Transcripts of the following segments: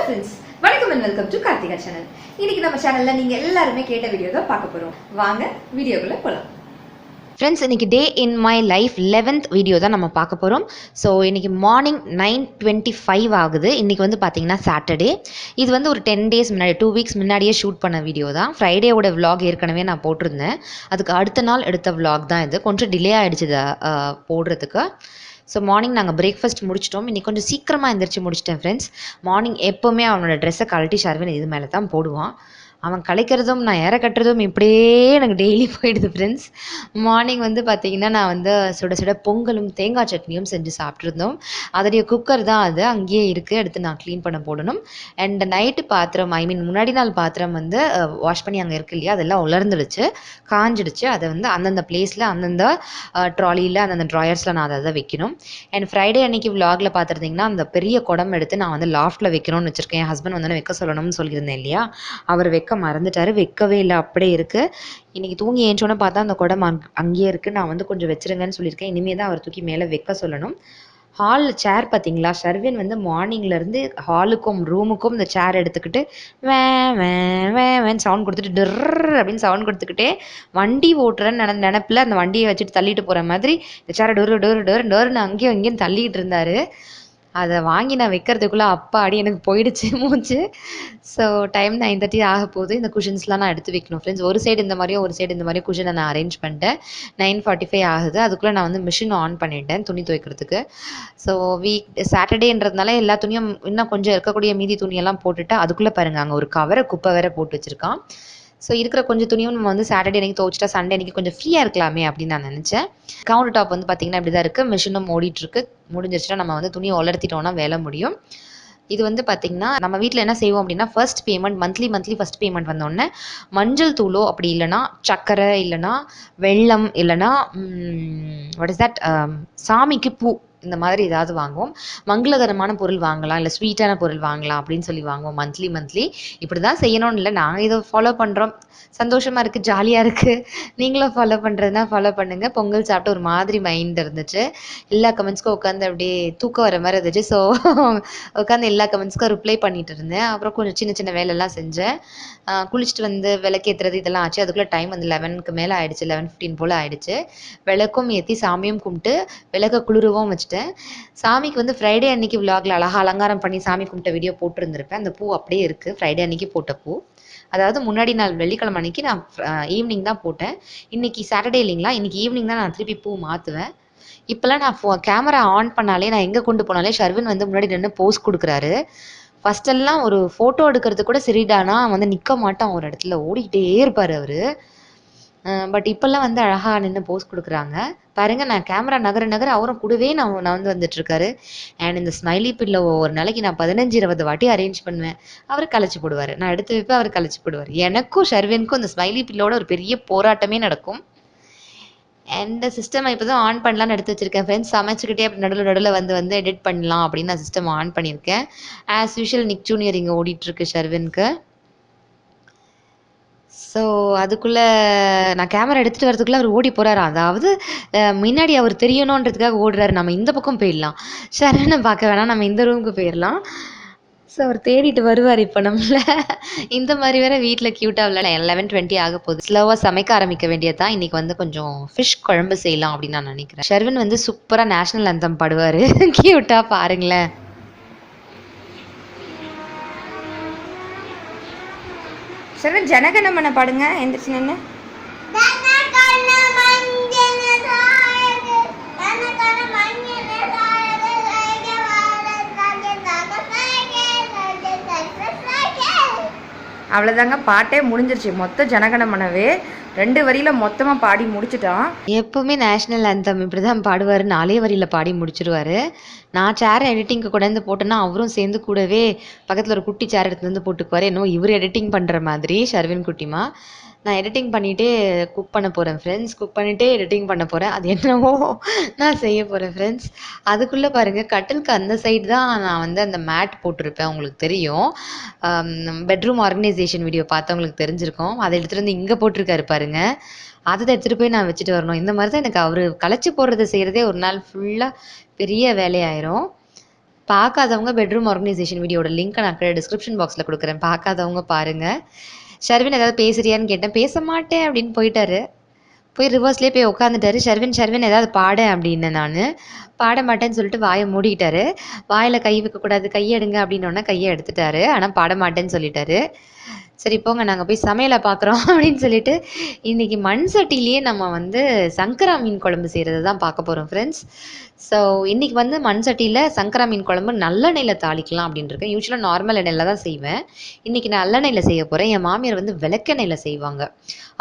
Hello friends, welcome and welcome to Karthikha Channel. இன்னைக்கு நம்ம சேனல்ல நீங்க எல்லாரும் கேட்ட வீடியோ தான் பார்க்க போறோம். வாங்க வீடியோக்குள்ள போலாம். ஃப்ரெண்ட்ஸ், இன்றைக்கி day in my life 11th video தான் நம்ம பார்க்க போகிறோம். ஸோ இன்றைக்கி மார்னிங் 9:25 ஆகுது. இன்றைக்கி வந்து பார்த்திங்கன்னா சாட்டர்டே. இது வந்து ஒரு 10 days முன்னாடி 2 weeks முன்னாடியே ஷூட் பண்ண வீடியோ தான். ஃப்ரைடேவோட விலாக் ஏற்கனவே நான் போட்டிருந்தேன். அதுக்கு அடுத்த நாள் எடுத்த விலாக் தான் இது. கொஞ்சம் டிலே ஆகிடுச்சு இதை போடுறதுக்கு. ஸோ மார்னிங் நாங்கள் பிரேக்ஃபாஸ்ட் முடிச்சிட்டோம். இன்றைக்கி கொஞ்சம் சீக்கிரமாக எழுந்திரிச்சு முடிச்சிட்டேன் ஃப்ரெண்ட்ஸ். மார்னிங் எப்போவுமே அவனோட ட்ரெஸ்ஸை கழட்டி ஷர்வின் இது மேலே தான் போடுவான். அவன் கலைக்கிறதும் நான் ஏற கட்டுறதும் இப்படியே எனக்கு டெய்லி போயிடுது ஃப்ரெண்ட்ஸ். மார்னிங் வந்து பார்த்திங்கன்னா நான் வந்து சுட சுட பொங்கலும் தேங்காய் சட்னியும் செஞ்சு சாப்பிட்ருந்தோம். அதோடைய குக்கர் தான் அது அங்கேயே இருக்குது, எடுத்து நான் க்ளீன் பண்ண போடணும். அண்ட் நைட்டு பாத்திரம் முன்னாடி நாள் பாத்திரம் வந்து வாஷ் பண்ணி அங்கே இருக்கு இல்லையா, அதெல்லாம் உலர்ந்துடுச்சு, காஞ்சிடுச்சு. அதை வந்து அந்தந்த பிளேஸில் அந்தந்த ட்ராலியில் அந்தந்த ட்ராயர்ஸில் நான் அதை வைக்கணும். அண்ட் ஃப்ரைடே அன்றைக்கி விலாகில் பார்த்துருந்தீங்கன்னா அந்த பெரிய குடம் எடுத்து நான் வந்து லாஃப்ட்டில் வைக்கணும்னு வச்சுருக்கேன். என் ஹஸ்பண்ட் வந்து வைக்க சொல்லணும்னு சொல்லியிருந்தேன் இல்லையா, அவர் வைக்க மறந்துட்டாரு, வைக்கவே இல்லை, அப்படியே இருக்குது. இன்றைக்கி தூங்கி ஏஞ்சோன்னு பார்த்தா அந்த குடம் அங்கேயே இருக்குது. நான் வந்து கொஞ்சம் வச்சுருங்கன்னு சொல்லியிருக்கேன். இனிமேல் தான் அவர் தூக்கி மேலே வைக்க சொல்லணும். ஹாலில் சேர் பார்த்தீங்களா, ஷர்வின் வந்து மார்னிங்லேருந்து ஹாலுக்கும் ரூமுக்கும் இந்த சேர் எடுத்துக்கிட்டு வேன் சவுண்ட் கொடுத்துட்டு டர் அப்படின்னு சவுண்ட் கொடுத்துக்கிட்டே வண்டி ஓட்டுறேன்னு நினப்பில் அந்த வண்டியை வச்சுட்டு தள்ளிட்டு போகிற மாதிரி இந்த சேரை டோர்னு அங்கேயும் இங்கேயும் தள்ளிக்கிட்டு இருந்தார். அதை வாங்கி நான் வைக்கிறதுக்குள்ளே அப்பாடி எனக்கு போயிடுச்சு மூச்சு. ஸோ டைம் 9:30 ஆக போகுது. இந்த குஷன்ஸ்லாம் நான் எடுத்து வைக்கணும் ஃப்ரெண்ட்ஸ். ஒரு சைடு இந்த மாதிரியும் ஒரு சைடு இந்த மாதிரியும் குஷனை நான் அரேஞ்ச் பண்ணிட்டேன். 9:45 ஆகுது. அதுக்குள்ளே நான் வந்து மிஷின் ஆன் பண்ணிட்டேன் துணி துவைக்கிறதுக்கு. ஸோ சாட்டர்டேன்றதுனால எல்லா துணியும் இன்னும் கொஞ்சம் இருக்கக்கூடிய மீதி துணியெல்லாம் போட்டுட்டு அதுக்குள்ளே பாருங்கள் அங்கே ஒரு கவரை குப்பை வேற போட்டு வச்சுருக்கான். ஸோ இருக்கிற கொஞ்சம் துணியும் நம்ம வந்து சாட்டர்டே அன்றைக்கி துவைச்சிட்டா சண்டே அன்றைக்கி கொஞ்சம் ஃப்ரீயாக இருக்கலாமே அப்படின்னு நான் நினச்சேன். கவுண்டர் டாப் வந்து பார்த்திங்கன்னா இப்படி தான் இருக்குது. மிஷினும் ஓடிட்டுருக்கு. முடிஞ்சிருச்சுன்னா நம்ம வந்து துணியை உலர்த்திட்டோன்னா வேலை முடியும். இது வந்து பார்த்திங்கன்னா நம்ம வீட்டில் என்ன செய்வோம் அப்படின்னா, first payment monthly first payment வந்தோடனே மஞ்சள் தூளோ அப்படி இல்லைனா சர்க்கரை இல்லைனா வெல்லம் இல்லைனா வாட் இஸ் தட் சாமிக்கு பூ இந்த மாதிரி ஏதாவது வாங்குவோம். மங்களகரமான பொருள் வாங்கலாம், இல்லை ஸ்வீட்டான பொருள் வாங்கலாம் அப்படின்னு சொல்லி வாங்குவோம் மந்த்லி. இப்படி தான் செய்யணும்னு இல்லை, நாங்கள் இதை ஃபாலோ பண்ணுறோம். சந்தோஷமாக இருக்குது, ஜாலியாக இருக்குது. நீங்களும் ஃபாலோ பண்ணுறதுனா ஃபாலோ பண்ணுங்கள். பொங்கல் சாப்பிட்டு ஒரு மாதிரி மைண்ட் இருந்துச்சு. எல்லா கமெண்ட்ஸ்க்கும் உட்காந்து அப்படியே தூக்கம் வர மாதிரி இருந்துச்சு. ஸோ உட்காந்து எல்லா கமெண்ட்ஸ்க்கும் ரிப்ளை பண்ணிட்டு இருந்தேன். அப்புறம் கொஞ்சம் சின்ன வேலையெல்லாம் செஞ்சேன். குளிச்சுட்டு வந்து விளக்கேற்றுறது இதெல்லாம் ஆச்சு. அதுக்குள்ளே டைம் வந்து 11க்கு மேலே ஆயிடுச்சு, 11:15 போல் ஆயிடுச்சு. விளக்கும் ஏற்றி சாமியும் கும்பிட்டு விளக்க குளிரவும் வச்சுட்டு சாமிக்கு வந்து ஃப்ரைடே அன்னைக்கு விலாகில் அழகாக அலங்காரம் பண்ணி சாமி கும்பிட்ட வீடியோ போட்டிருந்திருப்பேன். அந்த பூ அப்படியே இருக்குது, ஃப்ரைடே அன்னைக்கு போட்ட பூ. அதாவது முன்னாடி நாள் வெள்ளிக்கிழமை அன்னைக்கு நான் ஈவினிங் தான் போட்டேன். இன்றைக்கி சாட்டர்டே இல்லைங்களா, இன்றைக்கி ஈவினிங் தான் நான் திருப்பி பூ மாற்றுவேன். இப்போல்லாம் நான் கேமரா ஆன் பண்ணாலே, நான் எங்கே கொண்டு போனாலே ஷர்வின் வந்து முன்னாடி நின்று போஸ் கொடுக்குறாரு. ஃபஸ்ட்டெல்லாம் ஒரு ஃபோட்டோ எடுக்கிறது கூட சரிடானா வந்து நிற்க மாட்டான், ஒரு இடத்துல ஓடிக்கிட்டே இருப்பார் அவர். பட் இப்போல்லாம் வந்து அழகாக நின்று போஸ் கொடுக்குறாங்க பாருங்கள். நான் கேமரா நகர அவரும் கூடவே நான் வந்து வந்துட்டுருக்காரு. அண்ட் இந்த ஸ்மைலி பில்லை ஒரு நாளைக்கு நான் 15-20 வாட்டி அரேஞ்ச் பண்ணுவேன். அவர் கலைச்சி போடுவார், நான் எடுத்து வைப்பேன், அவர் கலைச்சி போடுவார். எனக்கும் ஷர்வினுக்கும் இந்த ஸ்மைலி பில்லோட ஒரு பெரிய போராட்டமே நடக்கும். அண்ட் சிஸ்டம் இப்போ தான் ஆன் பண்ணலான்னு எடுத்து வச்சுருக்கேன் ஃப்ரெண்ட்ஸ். சமைச்சிக்கிட்டே அப்படி நடுவில் வந்து எடிட் பண்ணலாம் அப்படின்னு நான் சிஸ்டம் ஆன் பண்ணியிருக்கேன். ஆஸ் யூஷுவல் நிக் ஜூனியர் இங்கே ஓடிட்டுருக்கு ஷர்வினுக்கு. ஸோ அதுக்குள்ளே நான் கேமரா எடுத்துகிட்டு வரதுக்குள்ளே அவர் ஓடி போகிறாரு. அதாவது முன்னாடி அவர் தெரியணுன்றதுக்காக ஓடுறாரு. நம்ம இந்த பக்கம் போயிடலாம், ஷர்வினை பார்க்க வேணாம், நம்ம இந்த ரூமுக்கு போயிடலாம். ஸோ அவர் தேடிட்டு வருவார் இப்போ நம்மள. இந்த மாதிரி வேற வீட்டில் க்யூட்டாக விளையாட 11:20 ஆக போகுது. ஸ்லோவாக சமைக்க ஆரம்பிக்க வேண்டியது தான். இன்றைக்கி வந்து கொஞ்சம் ஃபிஷ் குழம்பு செய்யலாம் அப்படின்னு நான் நினைக்கிறேன். ஷர்வின் வந்து சூப்பராக நேஷ்னல் அந்தம் பாடுவார், க்யூட்டாக பாருங்களேன். ஷர்வின் ஜனகணமன பாடுங்க, எந்திரிச்சு நின்று. அவ்வளோதாங்க, பாட்டே முடிஞ்சிருச்சு. மொத்த ஜனகணமனவே 2 வரியில் மொத்தமாக பாடி முடிச்சிட்டான். எப்போவுமே நேஷ்னல் அந்தம் இப்படி தான் பாடுவார், 4 வரியில் பாடி முடிச்சிருவார். நான் சேர் எடிட்டிங்க்கு கொண்டாந்து போட்டேன்னா அவரும் சேர்ந்து கூடவே பக்கத்தில் ஒரு குட்டி சேர் எடுத்து வந்து போட்டுக்குவார். இன்னும் இவர் எடிட்டிங் பண்ணுற மாதிரி ஷர்வின் குட்டிமா. நான் எடிட்டிங் பண்ணிகிட்டே குக் பண்ண போகிறேன் ஃப்ரெண்ட்ஸ். குக் பண்ணிகிட்டே எடிட்டிங் பண்ண போகிறேன். அது என்னவோ நான் செய்ய போகிறேன் ஃப்ரெண்ட்ஸ். அதுக்குள்ளே பாருங்கள், கட்டிலுக்கு அந்த சைடு தான் நான் வந்து அந்த மேட் போட்டிருப்பேன். உங்களுக்கு தெரியும், பெட்ரூம் ஆர்கனைசேஷன் வீடியோ பார்த்தவங்களுக்கு தெரிஞ்சிருக்கும். அதை எடுத்துகிட்டு வந்து இங்கே போட்டிருக்காரு பாருங்கள். அதை தான் எடுத்துகிட்டு போய் நான் வச்சுட்டு வரணும். இந்த மாதிரி தான் எனக்கு அவர் களைச்சி போடுறதை செய்கிறதே ஒரு நாள் ஃபுல்லாக பெரிய வேலையாயிரும். பார்க்காதவங்க பெட்ரூம் ஆர்கனைசேஷன் வீடியோட லிங்க்கை நான் டிஸ்கிரிப்ஷன் பாக்ஸில் கொடுக்குறேன், பார்க்காதவங்க பாருங்கள். ஷர்வின் ஏதாவது பேசுறியான்னு கேட்டேன், பேச மாட்டேன் அப்படின்னு போயிட்டாரு. போய் ரிவர்ஸ்லேயே போய் உட்காந்துட்டாரு. ஷர்வின் ஏதாவது பாட அப்படின்னு நான் பாட மாட்டேன்னு சொல்லிட்டு வாயை மூடிக்கிட்டாரு. வாயில் கை வைக்கக்கூடாது, கையை எடுங்க அப்படின்னோடனே கையை எடுத்துட்டாரு. ஆனால் பாட மாட்டேன்னு சொல்லிட்டாரு. சரி போங்க நாங்கள் போய் சமையலை பார்க்குறோம் அப்படின்னு சொல்லிட்டு இன்றைக்கி மண் சட்டிலேயே நம்ம வந்து சங்கரா மீன் குழம்பு செய்கிறது தான் பார்க்க போகிறோம் ஃப்ரெண்ட்ஸ். ஸோ இன்றைக்கி வந்து மண் சட்டியில் சங்கரா மீன் குழம்பு நல்லெண்ணெயில் தாளிக்கலாம் அப்படின்னு இருக்கேன். யூஸ்வலாக நார்மல் எண்ணெயில் தான் செய்வேன். இன்றைக்கி நான் நல்லெண்ணெயில் செய்ய போகிறேன். என் மாமியார் வந்து விளக்கெண்ணெயில் செய்வாங்க.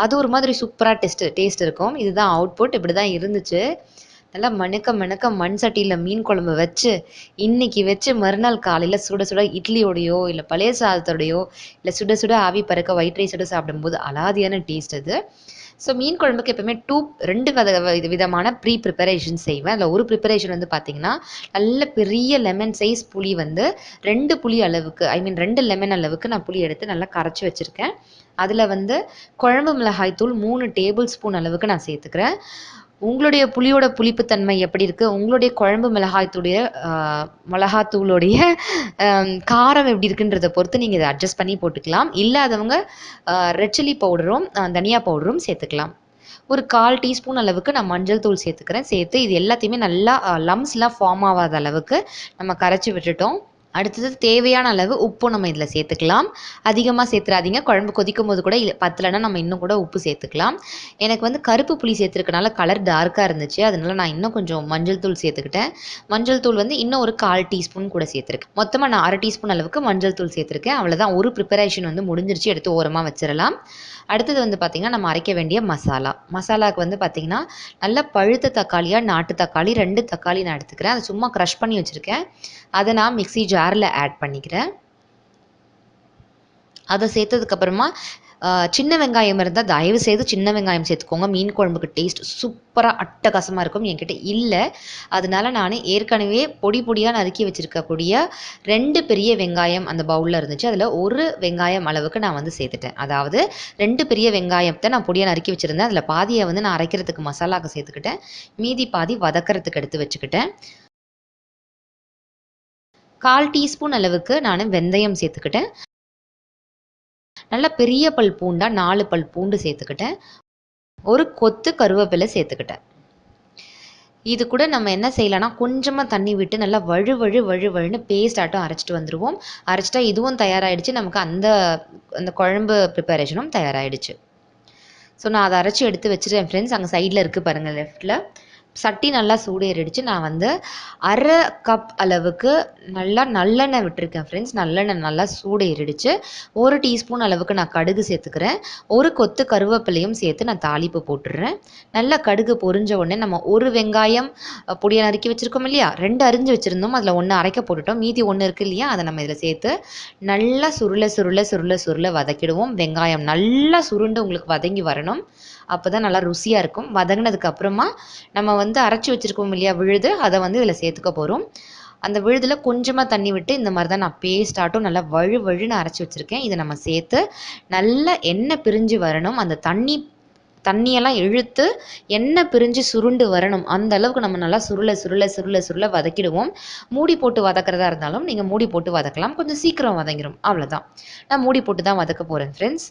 அது ஒரு மாதிரி சூப்பராக டேஸ்ட் இருக்கும். இதுதான் அவுட்புட், இப்படி தான் இருந்துச்சு. நல்லா மணக்க மண் சட்டியில் மீன் குழம்பு வச்சு வச்சு மறுநாள் காலையில் சுட சுட இட்லியோடையோ இல்லை பழைய சாதத்தோடையோ இல்லை சுட சுட ஆவி பறக்க ஒயிட் ரைஸோட சாப்பிடும்போது அலாதியான டேஸ்ட் அது. ஸோ மீன் குழம்புக்கு எப்பவுமே ரெண்டு விதமான ப்ரிப்பரேஷன் செய்வேன். அதில் ஒரு ப்ரிப்பரேஷன் வந்து பார்த்திங்கன்னா, நல்ல பெரிய லெமன் சைஸ் புளி வந்து 2 புளி அளவுக்கு, 2 லெமன் அளவுக்கு நான் புளி எடுத்து நல்லா கரைச்சி வச்சுருக்கேன். அதில் வந்து குழம்பு மிளகாய் தூள் 3 டேபிள் ஸ்பூன் அளவுக்கு நான் சேர்த்துக்கிறேன். உங்களுடைய புளியோட புளிப்புத்தன்மை எப்படி இருக்குது, உங்களுடைய குழம்பு மிளகாத்தூளுடைய காரம் எப்படி இருக்குன்றதை பொறுத்து நீங்கள் இதை அட்ஜஸ்ட் பண்ணி போட்டுக்கலாம். இல்லாதவங்க ரெட் சில்லி பவுடரும் தனியா பவுடரும் சேர்த்துக்கலாம். ஒரு 1/4 டீஸ்பூன் அளவுக்கு நான் மஞ்சள் தூள் சேர்த்துக்கிறேன். சேர்த்து இது எல்லாத்தையுமே நல்லா லம்ஸ்லாம் ஃபார்ம் ஆகாத அளவுக்கு நம்ம கரைச்சி விட்டுட்டோம். அடுத்தது தேவையான அளவு உப்பு நம்ம இதில் சேர்த்துக்கலாம். அதிகமாக சேர்த்துறாதீங்க, குழம்பு கொதிக்கும் போது கூட பத்தலைன்னா நம்ம இன்னும் கூட உப்பு சேர்த்துக்கலாம். எனக்கு வந்து கருப்பு புளி சேர்த்துருக்கனால கலர் டார்க்காக இருந்துச்சு, அதனால நான் இன்னும் கொஞ்சம் மஞ்சள் தூள் சேர்த்துக்கிட்டேன். மஞ்சள் தூள் வந்து இன்னும் ஒரு 1/4 டீஸ்பூன் கூட சேர்த்துருக்கேன். மொத்தமாக நான் 1/2 டீஸ்பூன் அளவுக்கு மஞ்சள் தூள் சேர்த்துருக்கேன். அவ்வளோதான், ஒரு ப்ரிப்பரேஷன் வந்து முடிஞ்சிருச்சு, எடுத்து ஓரமாக வச்சிடலாம். அடுத்தது வந்து பார்த்திங்கன்னா, நம்ம அரைக்க வேண்டிய மசாலாவுக்கு வந்து பார்த்திங்கன்னா, நல்லா பழுத்த தக்காளியாக நாட்டு தக்காளி 2 தக்காளி நான் எடுத்துக்கிறேன். அதை சும்மா க்ரஷ் பண்ணி வச்சுருக்கேன். அதை நான் மிக்ஸி ஜாரில் ஆட் பண்ணிக்கிறேன். அதை சேர்த்ததுக்கப்புறமா சின்ன வெங்காயம் இருந்தால் தயவு செய்து சின்ன வெங்காயம் சேர்த்துக்கோங்க. மீன் குழம்புக்கு டேஸ்ட் சூப்பராக அட்டகாசமாக இருக்கும். என்கிட்ட இல்லை, அதனால நான் ஏற்கனவே பொடியாக நறுக்கி வச்சுருக்கக்கூடிய 2 பெரிய வெங்காயம் அந்த பவுலில் இருந்துச்சு. அதில் ஒரு வெங்காயம் அளவுக்கு நான் வந்து சேர்த்துட்டேன். அதாவது 2 பெரிய வெங்காயத்தை நான் பொடியாக நறுக்கி வச்சுருந்தேன். அதில் பாதியை வந்து நான் அரைக்கிறதுக்கு மசாலாவுக்கு சேர்த்துக்கிட்டேன். மீதி பாதி வதக்கிறதுக்கு எடுத்து வச்சுக்கிட்டேன். 1/4 டீஸ்பூன் அளவுக்கு நான் வெந்தயம் சேர்த்துக்கிட்டேன். நல்லா பெரிய பல் பூண்டா 4 பல் பூண்டு சேர்த்துக்கிட்டேன். ஒரு கொத்து கருவேப்பிலை சேர்த்துக்கிட்டேன். இது கூட நம்ம என்ன செய்யலாம்னா, கொஞ்சமாக தண்ணி விட்டு நல்லா வழுன்னு பேஸ்ட் ஆட்டம் அரைச்சிட்டு வந்துடுவோம். அரைச்சிட்டா இதுவும் தயாராகிடுச்சு, நமக்கு அந்த குழம்பு ப்ரிப்பரேஷனும் தயாராகிடுச்சு. ஸோ நான் அதை அரைச்சி எடுத்து வச்சுட்டேன் ஃப்ரெண்ட்ஸ். அங்கே சைடில் இருக்குது பாருங்கள் லெஃப்ட்டில். சட்டி நல்லா சூடேறிடுச்சு. நான் வந்து 1/2 கப் அளவுக்கு நல்லா நல்லெண்ணெய் விட்டுருக்கேன் ஃப்ரெண்ட்ஸ். நல்லெண்ணெய் நல்லா சூடேறிடுச்சு. 1 டீஸ்பூன் அளவுக்கு நான் கடுகு சேர்த்துக்கிறேன். ஒரு கொத்து கருவேப்பிலையும் சேர்த்து நான் தாளிப்பு போட்டுடுறேன். நல்லா கடுகு பொரிஞ்ச உடனே நம்ம ஒரு வெங்காயம் பொடியை நறுக்கி வச்சுருக்கோம் இல்லையா, 2 அரிஞ்சு வச்சுருந்தோம், அதில் 1 அரைக்க போட்டுட்டோம். மீதி 1 இருக்குது இல்லையா, அதை நம்ம இதில் சேர்த்து நல்லா சுருள வதக்கிடுவோம். வெங்காயம் நல்லா சுருண்டு உங்களுக்கு வதங்கி வரணும், அப்போ தான் நல்லா ருசியாக இருக்கும். வதங்கினதுக்கு அப்புறமா நம்ம வந்து அரைச்சி வச்சுருக்கோம் இல்லையா விழுது, அதை வந்து இதில் சேர்த்துக்க போகிறோம். அந்த விழுதில் கொஞ்சமாக தண்ணி விட்டு இந்த மாதிரி தான் நான் பேஸ்ட் ஆட்டும் நல்லா வழுன்னு அரைச்சி வச்சுருக்கேன். இதை நம்ம சேர்த்து நல்லா எண்ணெய் பிரிஞ்சு வரணும். அந்த தண்ணியெல்லாம் இழுத்து எண்ணெய் பிரிஞ்சு சுருண்டு வரணும். அந்த அளவுக்கு நம்ம நல்லா சுருள வதக்கிடுவோம். மூடி போட்டு வதக்கிறதா இருந்தாலும் நீங்கள் மூடி போட்டு வதக்கலாம், கொஞ்சம் சீக்கிரம் வதங்கிடும். அவ்வளோதான், நான் மூடி போட்டு தான் வதக்க போகிறேன் ஃப்ரெண்ட்ஸ்.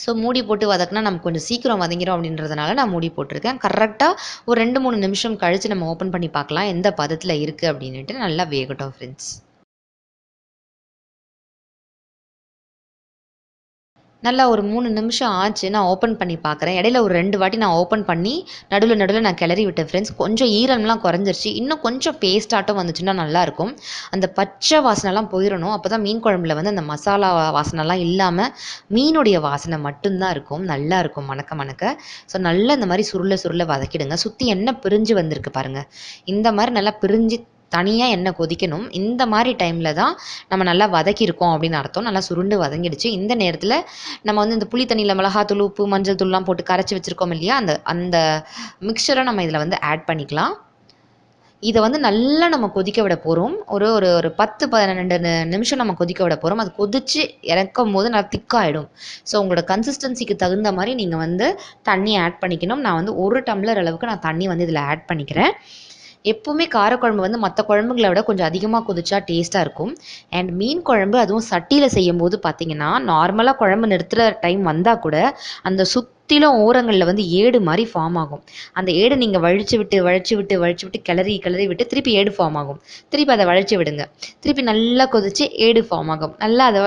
ஸோ மூடி போட்டு வதக்கினா நமக்கு கொஞ்சம் சீக்கிரம் வதங்கிடும் அப்படின்றதுனால நான் மூடி போட்டிருக்கேன். கரெக்டாக ஒரு 2-3 நிமிஷம் கழித்து நம்ம ஓப்பன் பண்ணி பார்க்கலாம் எந்த பதத்தில் இருக்குது அப்படின்ட்டு. நல்லா வேகட்டும் ஃப்ரெண்ட்ஸ். நல்லா ஒரு 3 நிமிஷம் ஆச்சு, நான் ஓப்பன் பண்ணி பார்க்குறேன். இடையில ஒரு 2 வாட்டி நான் ஓப்பன் பண்ணி நடுவில் நான் கிளறி விட்டேன் ஃப்ரெண்ட்ஸ். கொஞ்சம் ஈரம்லாம் குறைஞ்சிருச்சு. இன்னும் கொஞ்சம் பேஸ்டாட்டம் வந்துச்சுன்னா நல்லாயிருக்கும். அந்த பச்சை வாசனைலாம் போயிடணும். அப்போ தான் மீன் குழம்புல வந்து அந்த மசாலா வாசனைலாம் இல்லாமல் மீனுடைய வாசனை மட்டும்தான் இருக்கும், நல்லா இருக்கும் மணக்க. ஸோ நல்லா இந்த மாதிரி சுருள வதக்கிடுங்க. சுற்றி எண்ணெய் பிரிஞ்சு வந்திருக்கு பாருங்கள். இந்த மாதிரி நல்லா பிரிஞ்சு தனியாக எண்ணெய் கொதிக்கணும். இந்த மாதிரி டைமில் தான் நம்ம நல்லா வதக்கியிருக்கோம் அப்படின்னு அர்த்தம். நல்லா சுருண்டு வதங்கிடுச்சு. இந்த நேரத்தில் நம்ம வந்து இந்த புளி தண்ணியில் மிளகாத்தூள், உப்பு, மஞ்சள் தூள்லாம் போட்டு கரைச்சி வச்சுருக்கோம் இல்லையா, அந்த மிக்சரை நம்ம இதில் வந்து ஆட் பண்ணிக்கலாம். இதை வந்து நல்லா நம்ம கொதிக்க விட போகிறோம். ஒரு 10-12 நிமிஷம் நம்ம கொதிக்க விட போகிறோம். அது கொதித்து இறக்கும் போது நல்லா திக்காகிடும். ஸோ உங்களோட கன்சிஸ்டன்சிக்கு தகுந்த மாதிரி நீங்கள் வந்து தண்ணி ஆட் பண்ணிக்கணும். நான் வந்து 1 டம்ளர் அளவுக்கு நான் தண்ணி வந்து இதில் ஆட் பண்ணிக்கிறேன். எப்போவுமே காரக்குழம்பு வந்து மற்ற குழம்புகளை விட கொஞ்சம் அதிகமாக கொதிச்சா டேஸ்ட்டாக இருக்கும். அண்ட் மீன் குழம்பு அதுவும் சட்டியில் செய்யும்போது பார்த்தீங்கன்னா, நார்மலாக குழம்பு நிறுத்துகிற டைம் வந்தால் கூட அந்த சுற்றிலும் ஓரங்களில் வந்து ஏடு மாதிரி ஃபார்ம் ஆகும். அந்த ஏடு நீங்கள் வழிச்சு விட்டு கிளறி கிளறி விட்டு திருப்பி ஏடு ஃபார்ம் ஆகும். திருப்பி அதை வழிச்சு விடுங்க. திருப்பி நல்லா கொதிச்சு ஏடு ஃபார்ம் ஆகும். நல்லா அதை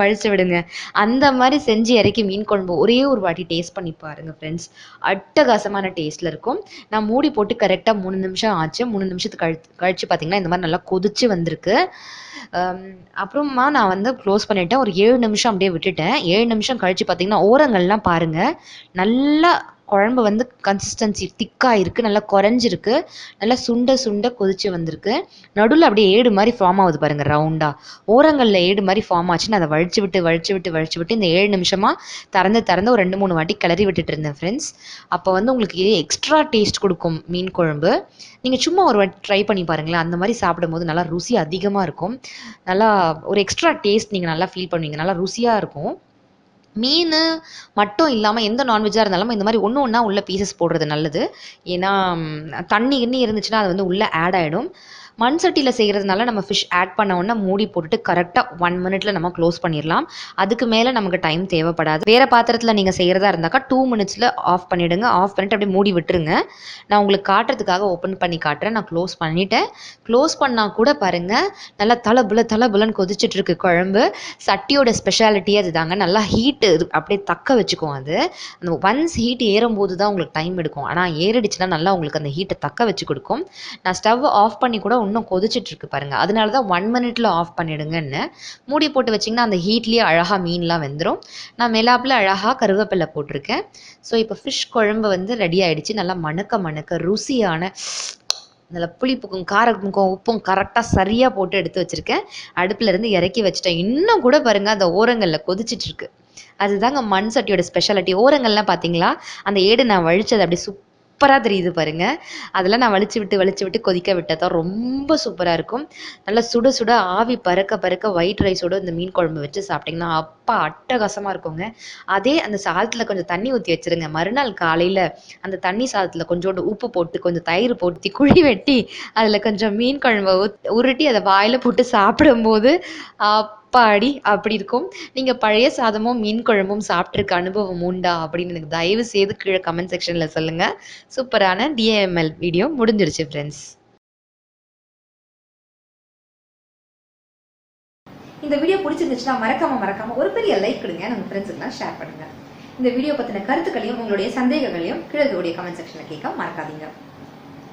வழிச்சு விடுங்க. அந்த மாதிரி செஞ்சு இறக்கி மீன் குழம்பு ஒரே ஒரு வாட்டி டேஸ்ட் பண்ணி பாருங்கள் ஃப்ரெண்ட்ஸ். அட்டகாசமான டேஸ்ட்டில் இருக்கும். நான் மூடி போட்டு கரெக்டாக 3 நிமிஷம் ஆச்சு. 3 நிமிஷத்துக்கு கழிச்சு பார்த்தீங்கன்னா இந்த மாதிரி நல்லா கொதிச்சு வந்திருக்கு. அப்புறமா நான் வந்து க்ளோஸ் பண்ணிவிட்டேன். ஒரு 7 நிமிஷம் அப்படியே விட்டுட்டேன். 7 நிமிஷம் கழிச்சு பார்த்தீங்கன்னா ஓரங்கள்லாம் பாருங்கள் நல்லா குழம்பு வந்து கன்சிஸ்டன்சி திக்காக இருக்குது. நல்லா குறைஞ்சிருக்கு. நல்லா சுண்ட சுண்ட கொதிச்சு வந்திருக்கு. நடுவில் அப்படியே ஏடு மாதிரி ஃபார்ம் ஆகுது பாருங்கள் ரவுண்டாக. ஓரங்களில் ஏடு மாதிரி ஃபார்ம் ஆச்சுன்னு அதை வழிச்சு விட்டு இந்த 7 நிமிஷமாக திறந்து ஒரு 2-3 வாட்டி கிளறி விட்டுட்டு இருந்தேன் ஃப்ரெண்ட்ஸ். அப்போ வந்து உங்களுக்கு எக்ஸ்ட்ரா டேஸ்ட் கொடுக்கும் மீன் குழம்பு. நீங்கள் சும்மா ஒரு வாட்டி ட்ரை பண்ணி பாருங்களேன். அந்த மாதிரி சாப்பிடும்போது நல்லா ருசி அதிகமாக இருக்கும். நல்லா ஒரு எக்ஸ்ட்ரா டேஸ்ட் நீங்கள் நல்லா ஃபீல் பண்ணுவீங்க. நல்லா ருசியாக இருக்கும். மீன் மட்டும் இல்லாமல் எந்த நான்வெஜ்ஜாக இருந்தாலும் இந்த மாதிரி ஒன்று உள்ள பீசஸ் போடுறது நல்லது. ஏன்னா தண்ணி இருந்துச்சுன்னா அது வந்து உள்ளே ஆட் ஆகிடும். மண் சட்டியில் செய்கிறதுனால நம்ம ஃபிஷ் ஆட் பண்ண உடனே மூடி போட்டுட்டு கரெக்டாக 1 மினிட்ல நம்ம க்ளோஸ் பண்ணிடலாம். அதுக்கு மேலே நமக்கு டைம் தேவைப்படாது. வேறு பாத்திரத்தில் நீங்கள் செய்கிறதா இருந்தாக்கா 2 மினிட்ஸில் ஆஃப் பண்ணிவிடுங்க. ஆஃப் பண்ணிவிட்டு அப்படியே மூடி விட்டுருங்க. நான் உங்களுக்கு காட்டுறதுக்காக ஓப்பன் பண்ணி காட்டுறேன். நான் க்ளோஸ் பண்ணிவிட்டேன். க்ளோஸ் பண்ணால் கூட பாருங்கள் நல்லா தலபுலன்னு கொதிச்சிட்ருக்கு குழம்பு. சட்டியோட ஸ்பெஷாலிட்டியே அது தாங்க. நல்லா ஹீட்டு அப்படியே தக்க வச்சுக்கும் அது. அந்த ஒன்ஸ் ஹீட் ஏறும்போது தான் உங்களுக்கு டைம் எடுக்கும். ஆனால் ஏறிடுச்சுன்னா நல்லா உங்களுக்கு அந்த ஹீட்டை தக்க வச்சு கொடுக்கும். நான் ஸ்டவ் ஆஃப் பண்ணி கூட இன்னும் கொதிச்சிட்ருக்கு பாருங்கள். அதனால தான் 1 மினிட்ல ஆஃப் பண்ணிடுங்கன்னு. மூடி போட்டு வச்சிங்கன்னா அந்த ஹீட்லேயே அழகாக மீன்லாம் வெந்துடும். நான் மேலாப்பில் அழகாக கருவேப்பிலை போட்டிருக்கேன். ஸோ இப்போ ஃபிஷ் குழம்பு வந்து ரெடி ஆகிடுச்சு. நல்லா மணக்க ருசியான நல்லா புளிப்புக்கும் காரமுக்கும் உப்பும் கரெக்டாக சரியாக போட்டு எடுத்து வச்சுருக்கேன். அடுப்பில் இருந்து இறக்கி வச்சுட்டேன். இன்னும் கூட பாருங்கள் அந்த ஓரங்களில் கொதிச்சிட்ருக்கு. அதுதாங்க மண் சட்டியோட ஸ்பெஷாலிட்டி. ஓரங்கள்லாம் பார்த்தீங்களா அந்த ஏடு நான் வழிச்சது அப்படியே சூப்பராக தெரியுது பாருங்கள். அதெல்லாம் நான் வலிச்சு விட்டு கொதிக்க விட்டால் தான் ரொம்ப சூப்பராக இருக்கும். நல்லா சுட ஆவி பறக்க ஒயிட் ரைஸோடு இந்த மீன் குழம்பு வச்சு சாப்பிட்டிங்கன்னா அப்பா அட்டகாசமாக இருக்குங்க. அதே அந்த சாதத்தில் கொஞ்சம் தண்ணி ஊற்றி வச்சுருங்க. மறுநாள் காலையில் அந்த தண்ணி சாதத்தில் கொஞ்சோண்டு உப்பு போட்டு கொஞ்சம் தயிர் போட்டு குழி வெட்டி அதில் கொஞ்சம் மீன் குழம்பை உருட்டி அதை வாயில் போட்டு சாப்பிடும்போது அப்பாடி அப்படி இருக்கும். நீங்கள் பழைய சாதமும் மீன் குழம்பும் சாப்பிட்ருக்க அனுபவம் உண்டா அப்படின்னு எனக்கு தயவு செய்து கீழே கமெண்ட் செக்ஷனில் சொல்லுங்கள். சூப்பரான DIML வீடியோ முடிஞ்சிருச்சு ஃப்ரெண்ட்ஸ். இந்த வீடியோ பிடிச்சிருந்துச்சுன்னா மறக்காம ஒரு பெரிய லைக் கொடுங்க. நம்ம ஃப்ரெண்ட்ஸுக்குலாம் ஷேர் பண்ணுங்க. இந்த வீடியோ பற்றின கருத்துக்களையும் உங்களுடைய சந்தேகங்களையும் கீழே கமெண்ட் செக்ஷனில் கேட்க மறக்காதீங்க.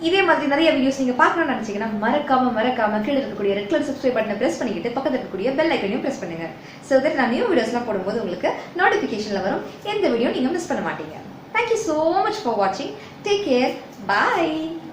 இதே மாதிரி நிறைய வீடியோஸ் நீங்க பார்க்கணும்னு நினைச்சீங்கன்னா மறக்காம கீழே இருக்கக்கூடிய ரெட் கலர் சப்ஸ்கிரைப் பட்டனை பிரஸ் பண்ணிக்கிட்டு பக்கத்துல இருக்கக்கூடிய பெல் ஐக்கனையும் பிரஸ் பண்ணுங்க. சோ தட் நான் நியூ வீடியோஸ்லாம் போடும்போது உங்களுக்கு நோட்டிபிகேஷன்ல வரும். எந்த வீடியோ நீங்க மிஸ் பண்ண மாட்டீங்க. Thank you so much for watching. Take care. Bye.